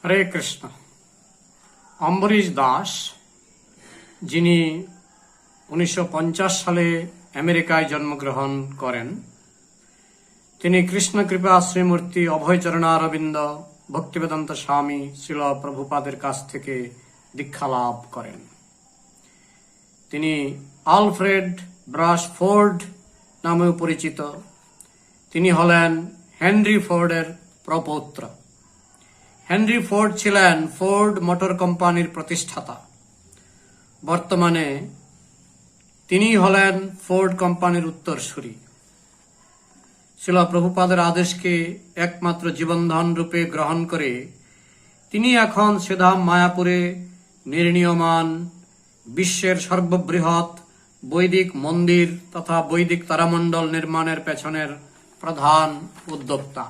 হরে কৃষ্ণ। অম্বরীশ দাস, যিনি 1950 সালে আমেরিকায় জন্মগ্রহণ করেন, তিনি কৃষ্ণ কৃপা শ্রীমূর্তি অভয়চরণারবিন্দ ভক্তিবেদান্ত স্বামী শ্রীল প্রভুপাদের কাছ থেকে দীক্ষা লাভ করেন। তিনি আলফ্রেড ব্রাশ ফোর্ড নামেও পরিচিত। তিনি হলেন হেনরি ফোর্ডের প্রপৌত্র। হেনরি ফোর্ড ছিলেন ফোর্ড মোটর কোম্পানির প্রতিষ্ঠাতা। বর্তমানে তিনি হলেন ফোর্ড কোম্পানির উত্তরসূরি। শ্রীল প্রভুপাদের আদেশকে একমাত্র জীবনধন রূপে গ্রহণ করে তিনি এখন শ্রীধাম মায়াপুরে নির্ণীয়মান বিশ্বের সর্ববৃহৎ বৈদিক মন্দির তথা বৈদিক তারামণ্ডল নির্মাণের পেছনের প্রধান উদ্যোক্তা,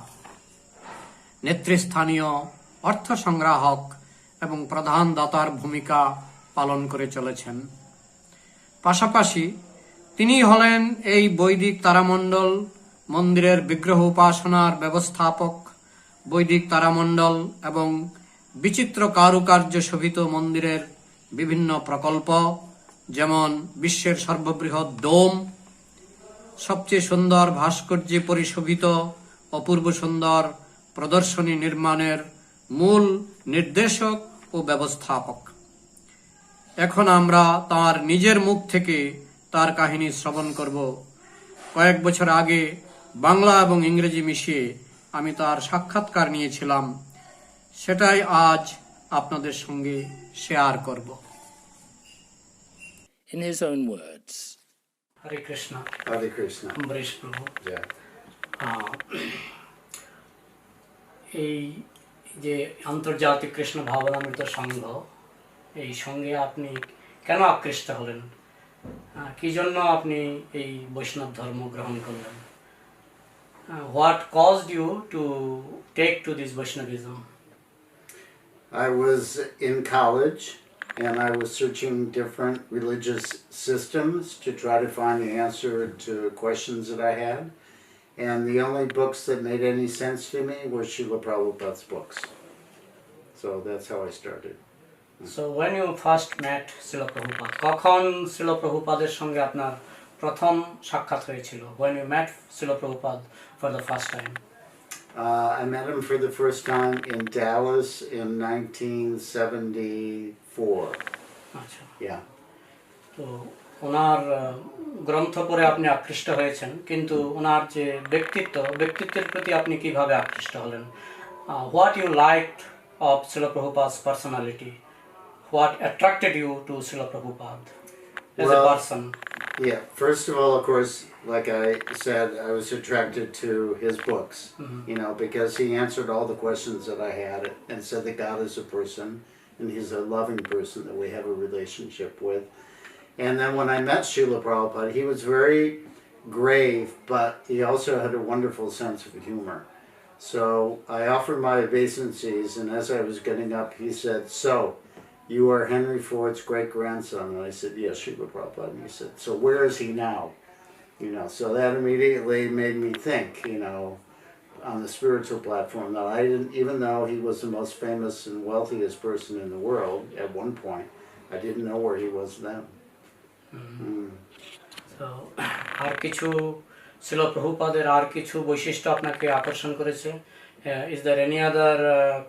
নেতৃস্থানীয় অর্থ সংগ্রাহক এবং প্রধান দাতার ভূমিকা পালন করে চলেছেন। পাশাপাশি তিনি হলেন এই বৈদিক তারামণ্ডল মন্দিরের বিগ্রহ উপাসনার ব্যবস্থাপক, বৈদিক তারামণ্ডল এবং বিচিত্র কারুকার্য শোভিত মন্দিরের বিভিন্ন প্রকল্প, যেমন বিশ্বের সর্ববৃহৎ ডোম, সবচেয়ে সুন্দর ভাস্কর্যে পরিশোভিত অপূর্ব সুন্দর প্রদর্শনী নির্মাণের মূল নির্দেশক ও ব্যবস্থাপক। এখন আমরা তার নিজের মুখ থেকে তার কাহিনী শ্রবণ করব। কয়েক বছর আগে বাংলা এবং ইংরেজি মিশিয়ে আমি তার সাক্ষাৎকার নিয়েছিলাম, সেটাই আজ আপনাদের সঙ্গে শেয়ার করব। In his own words. Hare Krishna. Hare Krishna. Ambarish প্রভু, Yeah. এই যে আন্তর্জাতিক কৃষ্ণ ভাবনামৃত সংঘ, এই সঙ্গে আপনি কেন আকৃষ্ট হলেন? কি জন্য আপনি এই বৈষ্ণব ধর্ম গ্রহণ করলেন? What caused you to take to this Vaishnavism? I was in college and I was searching different religious systems to try to find the answer to questions that I had. And the only books that made any sense to me were Srila Prabhupada's books. So that's how I started. So when you first met Srila Prabhupada, কখন Srila Prabhupaদের সঙ্গে আপনার প্রথম সাক্ষাৎ হয়েছিল? When you met Srila Prabhupada for the first time? I met him for the first time in Dallas in 1974. আচ্ছা, Yeah. তো ওনার গ্রন্থ পড়ে আপনি আকৃষ্ট হয়েছেন, কিন্তু ওনার যে ব্যক্তিত্বের প্রতি আপনি কিভাবে আকৃষ্ট হলেন? What you liked of Srila Prabhupada's personality? What attracted you to Srila Prabhupada as a person? Yeah, first of all, of course, like I said, I was attracted to his books, because he answered all the questions that I had and said that God is a person and he's a loving person that we have a relationship with. And then when I met Srila Prabhupada, he was very grave, but he also had a wonderful sense of humor. So I offered my obeisances, and as I was getting up, he said, "So, you are Henry Ford's great-grandson?" And I said, "Yes, Srila Prabhupada." And he said, "So where is he now?" So that immediately made me think, on the spiritual platform, that I didn't, even though he was the most famous and wealthiest person in the world at one point, I didn't know where he was then. So, আর কিছু Srila Prabhupada আর কিছু বৈশিষ্ট্য আপনাকে আকর্ষণ করেছে? Is there any other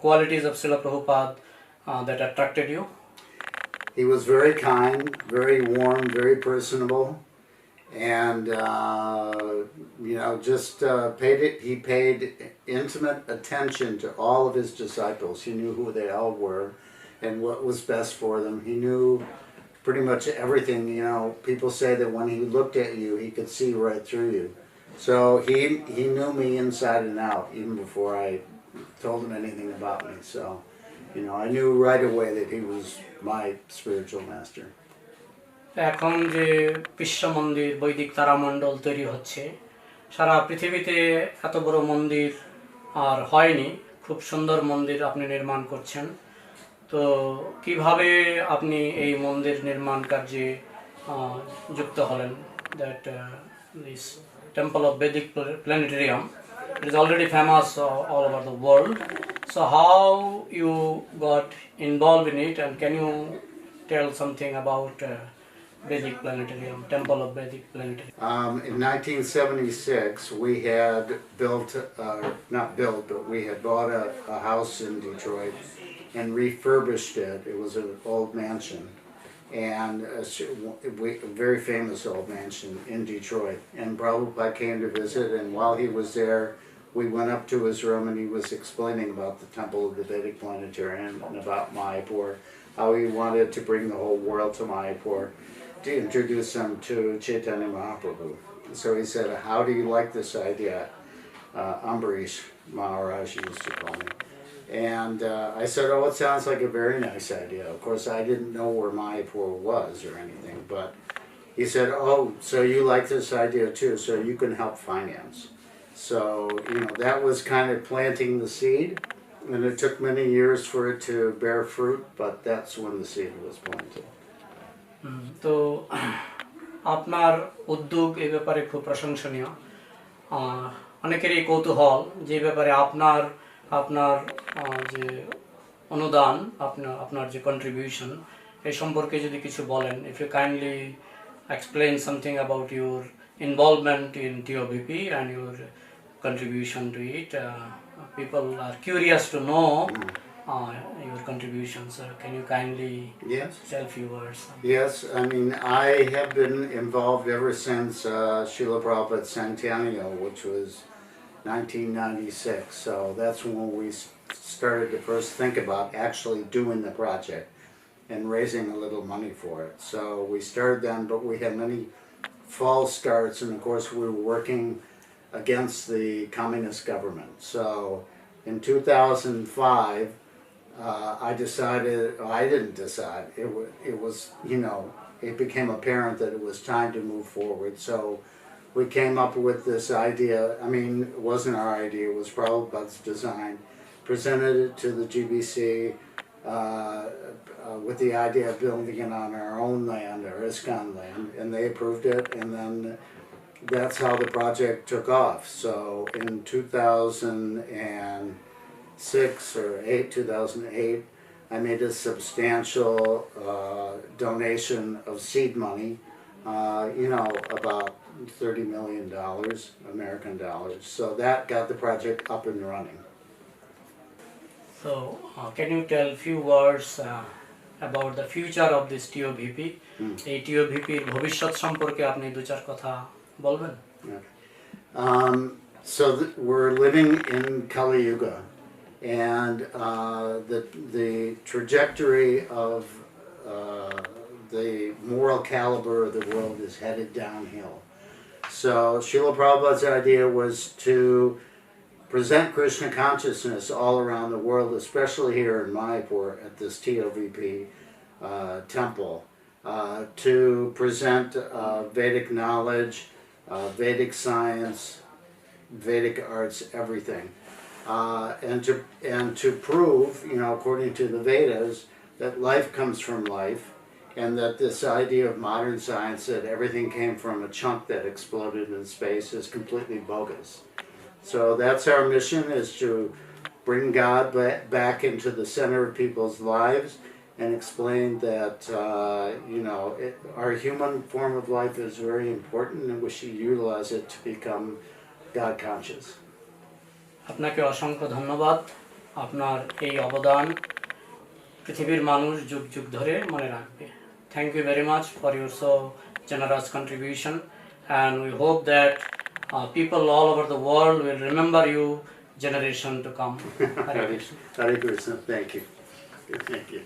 qualities of Srila Prabhupada that attracted you? He was very kind, very warm, very personable, and he paid intimate attention to all of his disciples. He knew who they all were and what was best for them. He knew pretty much everything. People say that when he looked at you, he could see right through you. So he knew me inside and out even before I told him anything about me. So I knew right away that he was my spiritual master. এখন যে বিশ্ব মন্দির বৈদিক তারামণ্ডল তৈরি হচ্ছে, সারা পৃথিবীতে এত বড় মন্দির আর হয়নি। খুব সুন্দর মন্দির আপনি নির্মাণ করছেন। তো কিভাবে আপনি এই মন্দির নির্মাণ কার্যে যুক্ত হলেন? That this temple of Vedic planetarium, it is already famous all over the world. So how you got involved in it, and can you tell something about Vedic Planetarium, Temple of Vedic Planetarium? In 1976, we had built, not built, but we had bought a house in Detroit and refurbished it. It was an old mansion, and a very famous old mansion in Detroit. And Prabhupada came to visit, and while he was there, we went up to his room and he was explaining about the Temple of the Vedic Planetarium and about Mayapur, how he wanted to bring the whole world to Mayapur, to introduce them to Chaitanya Mahaprabhu. So he said, how do you like this idea? Ambarish Maharaj used to call me. And I said, oh, it sounds like a very nice idea. Of course, I didn't know where Mayapur was or anything, but he said, oh, so you like this idea too, so you can help finance. So, that was kind of planting the seed, and it took many years for it to bear fruit, but that's when the seed was planted. তো আপনার উদ্যোগ এই ব্যাপারে খুব প্রশংসনীয়। অনেকেরই কৌতূহল যে ব্যাপারে আপনার যে অনুদান, আপনার যে কন্ট্রিবিউশন, এই সম্পর্কে যদি কিছু বলেন, if you kindly explain something about your involvement in TOVP and your contribution to it. People are curious to know your contributions. Can you kindly tell a few words? Yes, I mean, I have been involved ever since Srila Prabhupada's Centennial, which was 1996. So that's when we started to first think about actually doing the project and raising a little money for it. So we started then, but we had many false starts, and of course we were working against the communist government. So in 2005, I didn't decide, it was, it became apparent that it was time to move forward. So we came up with this idea. I mean, it wasn't our idea, it was Prabhupada's design, presented it to the GBC, with the idea of building it on our own land, our ISKCON land, and they approved it, and then that's how the project took off. So in 2006 or 2008, I made a substantial donation of seed money, about $30 million, American dollars. So that got the project up and running. So, can you tell a few words about the future of this TOVP? এই TOVP এর ভবিষ্যৎ সম্পর্কে আপনি দু চার কথা বলবেন? So we're living in Kali Yuga, and the trajectory of the moral caliber of the world is headed downhill. So Srila Prabhupada's idea was to present Krishna consciousness all around the world, especially here in Mayapur at this TOVP temple, to present Vedic knowledge, Vedic science, Vedic arts, everything, and to prove, according to the Vedas, that life comes from life, and that this idea of modern science that everything came from a chunk that exploded in space is completely bogus. So that's our mission, is to bring God back into the center of people's lives and explain that, our human form of life is very important and we should utilize it to become God conscious. আপনাকে অসংখ্য ধন্যবাদ। আপনার এই অবদান পৃথিবীর মানুষ যুগ যুগ ধরে মনে রাখবে। Thank you very much for your so generous contribution, and we hope that people all over the world will remember you generation to come. Hare Krishna. Thank you. Thank you.